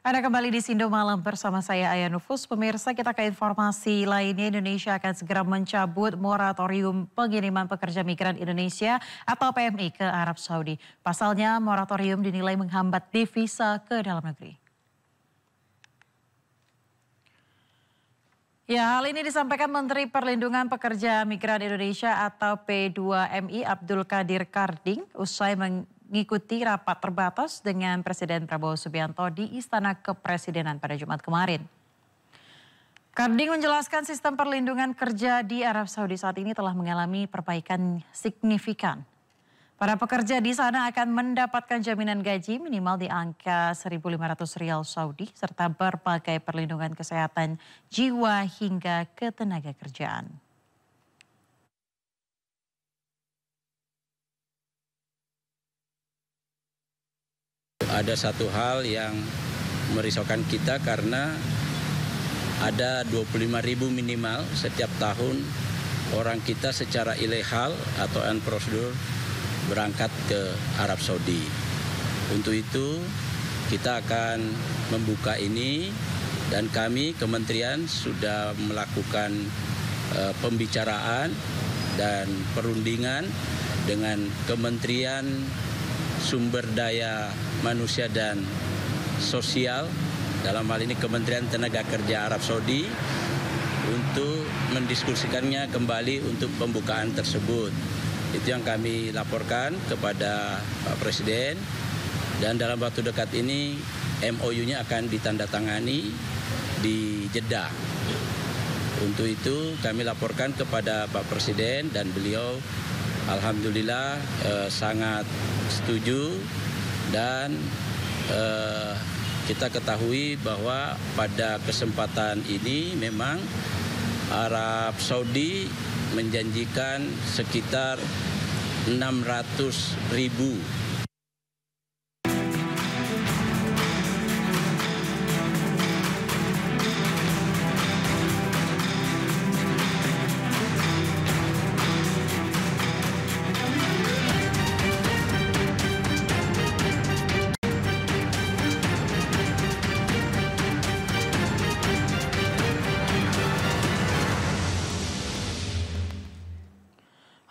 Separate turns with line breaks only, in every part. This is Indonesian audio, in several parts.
Anda kembali di Sindo Malam bersama saya Aya Nufus. Pemirsa, kita ke informasi lainnya. Indonesia akan segera mencabut moratorium pengiriman pekerja migran Indonesia atau PMI ke Arab Saudi. Pasalnya, moratorium dinilai menghambat devisa ke dalam negeri. Ya, hal ini disampaikan Menteri Perlindungan Pekerja Migran Indonesia atau P2MI Abdul Qadir Karding usai mengikuti rapat terbatas dengan Presiden Prabowo Subianto di Istana Kepresidenan pada Jumat kemarin. Karding menjelaskan sistem perlindungan kerja di Arab Saudi saat ini telah mengalami perbaikan signifikan. Para pekerja di sana akan mendapatkan jaminan gaji minimal di angka 1.500 rial Saudi serta berbagai perlindungan kesehatan jiwa hingga ketenaga kerjaan.
Ada satu hal yang merisaukan kita karena ada 25.000 minimal setiap tahun orang kita secara ilegal atau unprosedur berangkat ke Arab Saudi. Untuk itu kita akan membuka ini dan kami kementerian sudah melakukan pembicaraan dan perundingan dengan Kementerian Sumber Daya Manusia dan Sosial, dalam hal ini Kementerian Tenaga Kerja Arab Saudi, untuk mendiskusikannya kembali untuk pembukaan tersebut. Itu yang kami laporkan kepada Pak Presiden, dan dalam waktu dekat ini MOU-nya akan ditandatangani di Jeddah. Untuk itu kami laporkan kepada Pak Presiden dan beliau alhamdulillah sangat setuju, dan kita ketahui bahwa pada kesempatan ini memang Arab Saudi menjanjikan sekitar 600.000.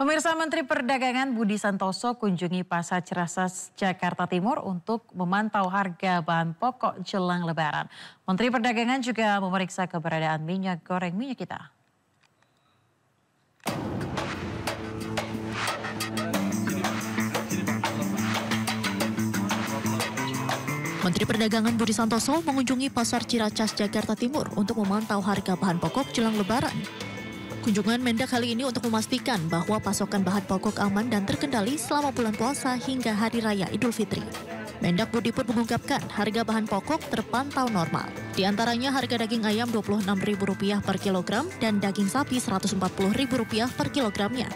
Pemirsa, Menteri Perdagangan Budi Santoso kunjungi Pasar Ciracas, Jakarta Timur untuk memantau harga bahan pokok jelang Lebaran. Menteri Perdagangan juga memeriksa keberadaan minyak goreng minyak kita.
Menteri Perdagangan Budi Santoso mengunjungi Pasar Ciracas, Jakarta Timur untuk memantau harga bahan pokok jelang Lebaran. Kunjungan Mendak kali ini untuk memastikan bahwa pasokan bahan pokok aman dan terkendali selama bulan puasa hingga Hari Raya Idul Fitri. Mendak Budi pun mengungkapkan harga bahan pokok terpantau normal. Di antaranya harga daging ayam Rp26.000 per kilogram dan daging sapi Rp140.000 per kilogramnya.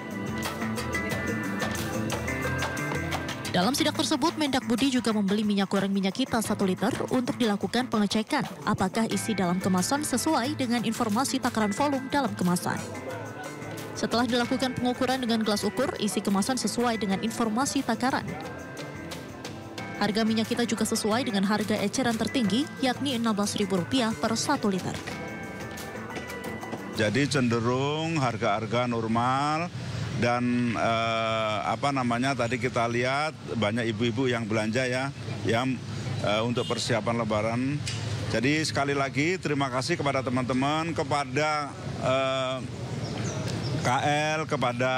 Dalam sidak tersebut, Mendak Budi juga membeli minyak goreng minyak kita 1 liter untuk dilakukan pengecekan apakah isi dalam kemasan sesuai dengan informasi takaran volume dalam kemasan. Setelah dilakukan pengukuran dengan gelas ukur, isi kemasan sesuai dengan informasi takaran. Harga minyak kita juga sesuai dengan harga eceran tertinggi, yakni Rp16.000 per 1 liter.
Jadi cenderung harga-harga normal. Dan tadi kita lihat banyak ibu-ibu yang belanja untuk persiapan Lebaran. Jadi sekali lagi terima kasih kepada teman-teman, kepada KL, kepada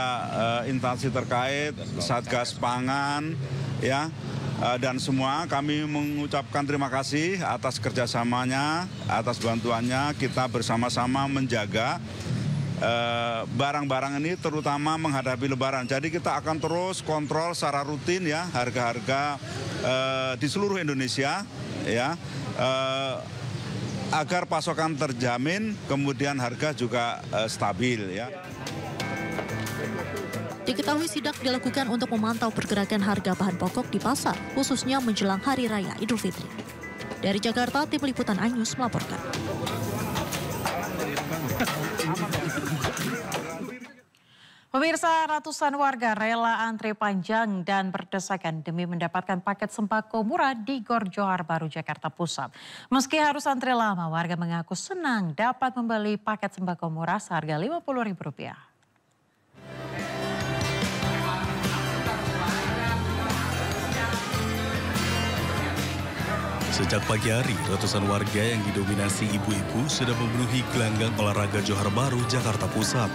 instansi terkait, Satgas Pangan, dan semua kami mengucapkan terima kasih atas kerjasamanya, atas bantuannya. Kita bersama-sama menjaga barang-barang ini terutama menghadapi Lebaran. Jadi kita akan terus kontrol secara rutin harga-harga di seluruh Indonesia agar pasokan terjamin, kemudian harga juga stabil .
Diketahui sidak dilakukan untuk memantau pergerakan harga bahan pokok di pasar, khususnya menjelang Hari Raya Idul Fitri. Dari Jakarta, Tim Liputan iNews melaporkan.
Pemirsa, ratusan warga rela antre panjang dan berdesakan demi mendapatkan paket sembako murah di Gor Johar Baru, Jakarta Pusat. Meski harus antre lama, warga mengaku senang dapat membeli paket sembako murah seharga Rp50.000.
Sejak pagi hari, ratusan warga yang didominasi ibu-ibu sudah memenuhi gelanggang olahraga Johar Baru, Jakarta Pusat.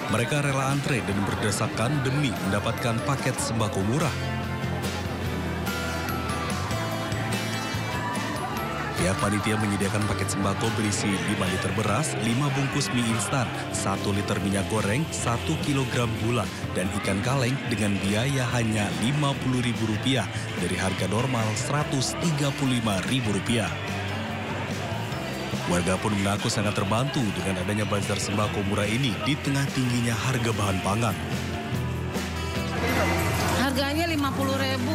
Mereka rela antre dan berdesakan demi mendapatkan paket sembako murah. Pihak panitia menyediakan paket sembako berisi 5 liter beras, 5 bungkus mie instan, 1 liter minyak goreng, 1 kilogram gula, dan ikan kaleng dengan biaya hanya Rp50.000 dari harga normal Rp135.000. Warga pun mengaku sangat terbantu dengan adanya bazar sembako murah ini di tengah tingginya harga bahan pangan.
Harganya Rp50.000,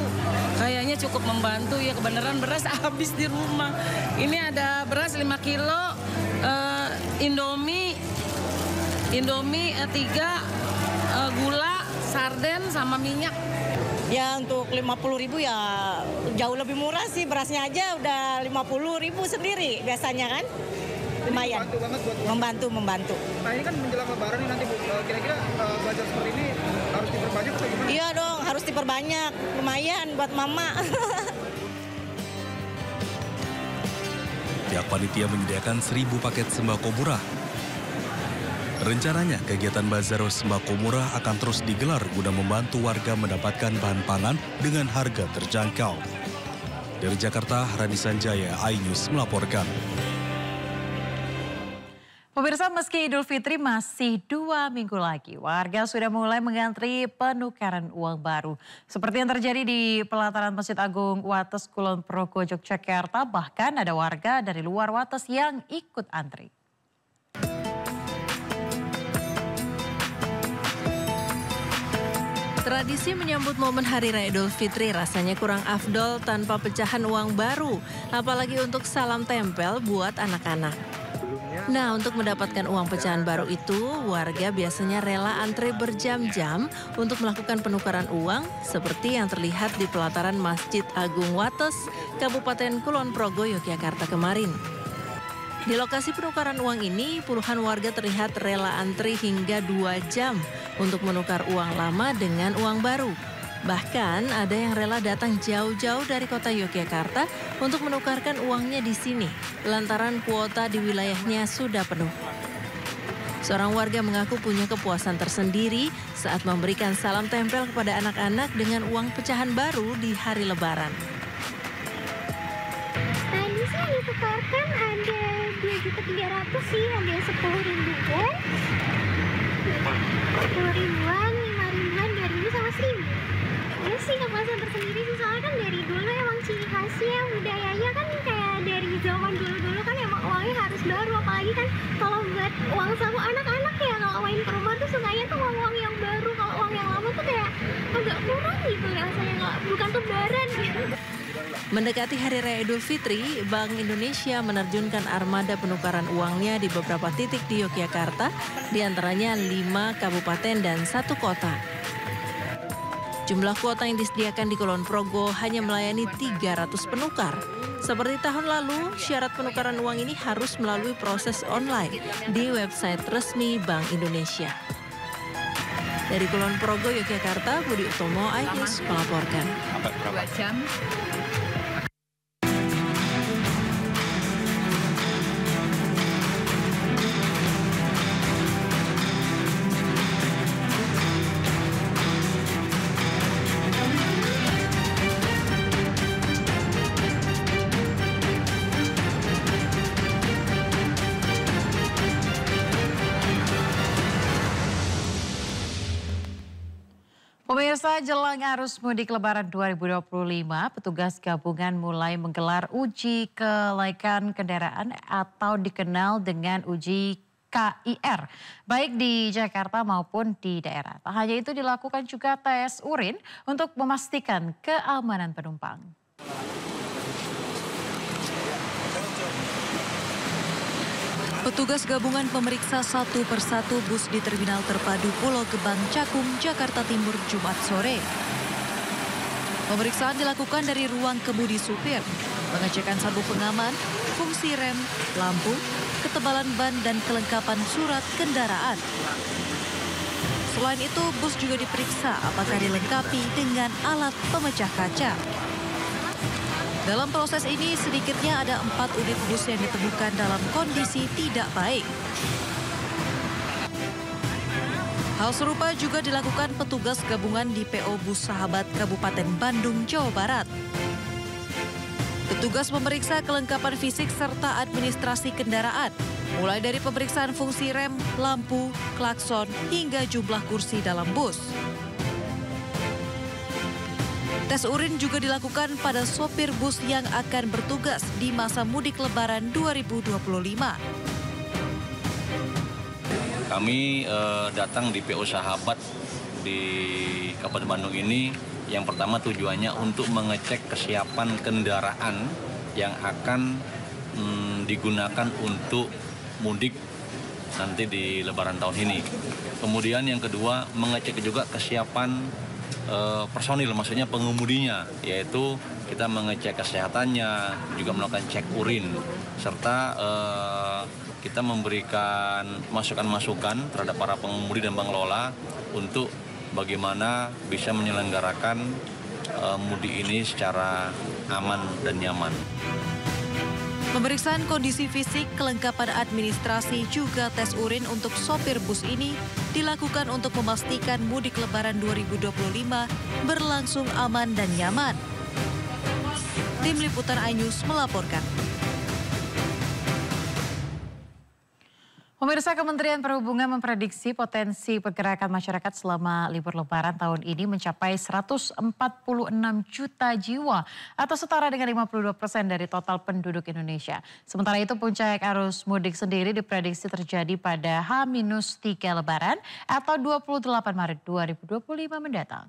kayaknya cukup membantu ya, kebenaran beras habis di rumah. Ini ada beras 5 kilo, Indomie 3, gula, sarden sama minyak.
Ya untuk Rp50.000 ya jauh lebih murah sih, berasnya aja udah Rp50.000 sendiri biasanya kan. Lumayan. Membantu.
Nah ini kan menjelang lebaran nih nanti Bu, kira-kira bazar seperti ini harus diperbanyak atau gimana?
Iya dong, harus diperbanyak, lumayan buat mama.
Pihak panitia menyediakan 1.000 paket sembako murah. Rencananya kegiatan bazar sembako murah akan terus digelar guna membantu warga mendapatkan bahan pangan dengan harga terjangkau. Dari Jakarta, Rani Sanjaya, iNews melaporkan.
Pemirsa, meski Idul Fitri masih 2 minggu lagi, warga sudah mulai mengantri penukaran uang baru. Seperti yang terjadi di pelataran Masjid Agung Wates Kulon Progo, Yogyakarta, bahkan ada warga dari luar Wates yang ikut antri.
Tradisi menyambut momen Hari Raya Idul Fitri rasanya kurang afdol tanpa pecahan uang baru, apalagi untuk salam tempel buat anak-anak. Nah, untuk mendapatkan uang pecahan baru itu, warga biasanya rela antre berjam-jam untuk melakukan penukaran uang seperti yang terlihat di pelataran Masjid Agung Wates, Kabupaten Kulon Progo, Yogyakarta kemarin. Di lokasi penukaran uang ini, puluhan warga terlihat rela antri hingga 2 jam untuk menukar uang lama dengan uang baru. Bahkan ada yang rela datang jauh-jauh dari kota Yogyakarta untuk menukarkan uangnya di sini, lantaran kuota di wilayahnya sudah penuh. Seorang warga mengaku punya kepuasan tersendiri saat memberikan salam tempel kepada anak-anak dengan uang pecahan baru di hari Lebaran.
Tadi sih ditukarkan ada 2.300.000 sih, ada 10 ribuan, 10 ribuan, 5 ribuan, 2.000 sama 1.000. Ya sih kepuasan tersendiri sih, soalnya kan dari dulu emang ciri khasnya budayanya kan kayak dari zaman dulu-dulu kan emang uangnya harus baru, apalagi kan kalau buat uang sama anak-anak ya kalau main ke rumah tuh sukanya tuh uang yang baru, kalau uang yang lama tuh kayak agak kurang gitu rasanya, bukan lebaran gitu.
Mendekati Hari Raya Idul Fitri, Bank Indonesia menerjunkan armada penukaran uangnya di beberapa titik di Yogyakarta, diantaranya 5 kabupaten dan 1 kota. Jumlah kuota yang disediakan di Kulon Progo hanya melayani 300 penukar. Seperti tahun lalu, syarat penukaran uang ini harus melalui proses online di website resmi Bank Indonesia. Dari Kulon Progo, Yogyakarta, Budi Utomo, iNews melaporkan.
2 jam.
Pemirsa, jelang arus mudik Lebaran 2025, petugas gabungan mulai menggelar uji kelaikan kendaraan atau dikenal dengan uji KIR, baik di Jakarta maupun di daerah. Tak hanya itu, dilakukan juga tes urin untuk memastikan keamanan penumpang.
Petugas gabungan pemeriksa satu persatu bus di Terminal Terpadu Pulau Gebang, Cakung, Jakarta Timur, Jumat sore. Pemeriksaan dilakukan dari ruang kemudi supir, pengecekan sabuk pengaman, fungsi rem, lampu, ketebalan ban, dan kelengkapan surat kendaraan. Selain itu, bus juga diperiksa apakah dilengkapi dengan alat pemecah kaca. Dalam proses ini, sedikitnya ada 4 unit bus yang ditemukan dalam kondisi tidak baik. Hal serupa juga dilakukan petugas gabungan di PO Bus Sahabat Kabupaten Bandung, Jawa Barat. Petugas memeriksa kelengkapan fisik serta administrasi kendaraan, mulai dari pemeriksaan fungsi rem, lampu, klakson, hingga jumlah kursi dalam bus. Tes urin juga dilakukan pada sopir bus yang akan bertugas di masa mudik Lebaran 2025.
Kami datang di PO Sahabat di Kabupaten Bandung ini, yang pertama tujuannya untuk mengecek kesiapan kendaraan yang akan digunakan untuk mudik nanti di Lebaran tahun ini. Kemudian yang kedua, mengecek juga kesiapan personil, maksudnya pengemudinya, yaitu kita mengecek kesehatannya, juga melakukan cek urin, serta kita memberikan masukan-masukan terhadap para pengemudi dan pengelola untuk bagaimana bisa menyelenggarakan mudik ini secara aman dan nyaman.
Pemeriksaan kondisi fisik, kelengkapan administrasi, juga tes urin untuk sopir bus ini dilakukan untuk memastikan mudik Lebaran 2025 berlangsung aman dan nyaman. Tim Liputan iNews melaporkan.
Pemirsa, Kementerian Perhubungan memprediksi potensi pergerakan masyarakat selama libur Lebaran tahun ini mencapai 146 juta jiwa atau setara dengan 52% dari total penduduk Indonesia. Sementara itu puncak arus mudik sendiri diprediksi terjadi pada H-3 Lebaran atau 28 Maret 2025 mendatang.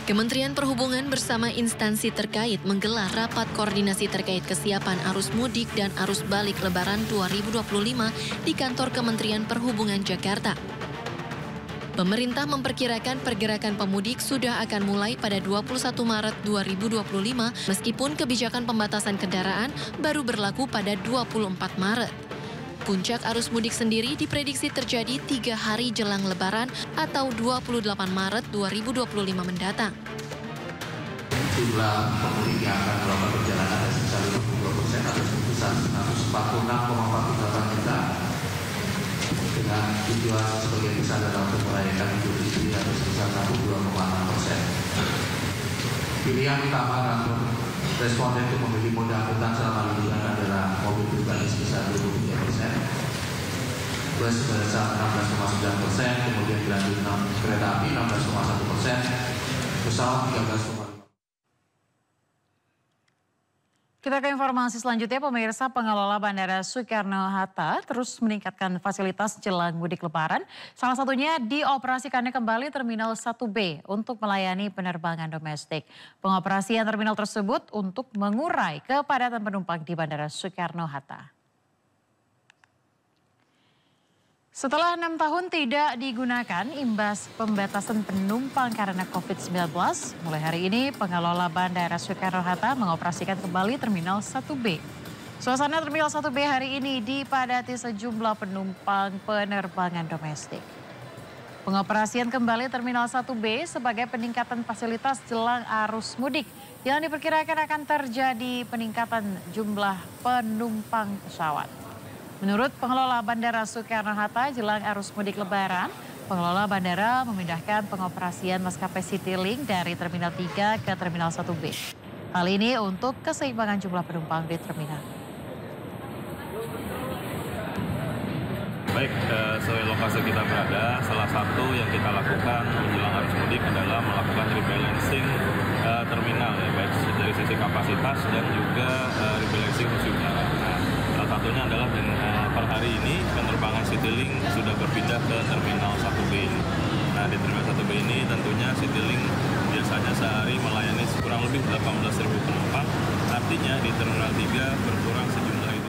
Kementerian Perhubungan bersama instansi terkait menggelar rapat koordinasi terkait kesiapan arus mudik dan arus balik Lebaran 2025 di kantor Kementerian Perhubungan Jakarta. Pemerintah memperkirakan pergerakan pemudik sudah akan mulai pada 21 Maret 2025 meskipun kebijakan pembatasan kendaraan baru berlaku pada 24 Maret. Puncak arus mudik sendiri diprediksi terjadi 3 hari jelang Lebaran atau 28 Maret 2025 mendatang.
Jumlah pemudik yang akan melakukan perjalanan ada sebesar 52% atau sebesar 146,48 juta. Dengan tujuan sebagai besar dalam untuk merayakan Idul Fitri atau sebesar 62,6%. Pilihan utama dalam responden untuk memilih moda angkutan selama liburan adalah mobil pribadi sebesar 23%, bus sebesar 16,9%, kemudian dilanjut kereta api 16,1%, pesawat 13,5%.
Kita ke informasi selanjutnya, pemirsa. Pengelola Bandara Soekarno-Hatta terus meningkatkan fasilitas jelang mudik Lebaran. Salah satunya dioperasikannya kembali Terminal 1B untuk melayani penerbangan domestik. Pengoperasian terminal tersebut untuk mengurai kepadatan penumpang di Bandara Soekarno-Hatta. Setelah 6 tahun tidak digunakan imbas pembatasan penumpang karena COVID-19, mulai hari ini pengelola Bandara Soekarno-Hatta mengoperasikan kembali Terminal 1B. Suasana Terminal 1B hari ini dipadati sejumlah penumpang penerbangan domestik. Pengoperasian kembali Terminal 1B sebagai peningkatan fasilitas jelang arus mudik yang diperkirakan akan terjadi peningkatan jumlah penumpang pesawat. Menurut pengelola Bandara Soekarno-Hatta jelang arus mudik Lebaran, pengelola bandara memindahkan pengoperasian maskapai Citylink dari Terminal 3 ke Terminal 1B. Hal ini untuk keseimbangan jumlah penumpang di terminal.
Baik, sesuai lokasi kita berada, salah satu yang kita lakukan menjelang arus mudik adalah melakukan rebalancing terminal, ya, baik dari sisi kapasitas dan juga rebalancing kursi udara. Salah satunya adalah per hari ini penerbangan Citylink sudah berpindah ke Terminal 1B. Nah, di Terminal 1B ini tentunya Citylink biasanya sehari melayani kurang lebih 18.000 penumpang. Artinya di Terminal 3 berkurang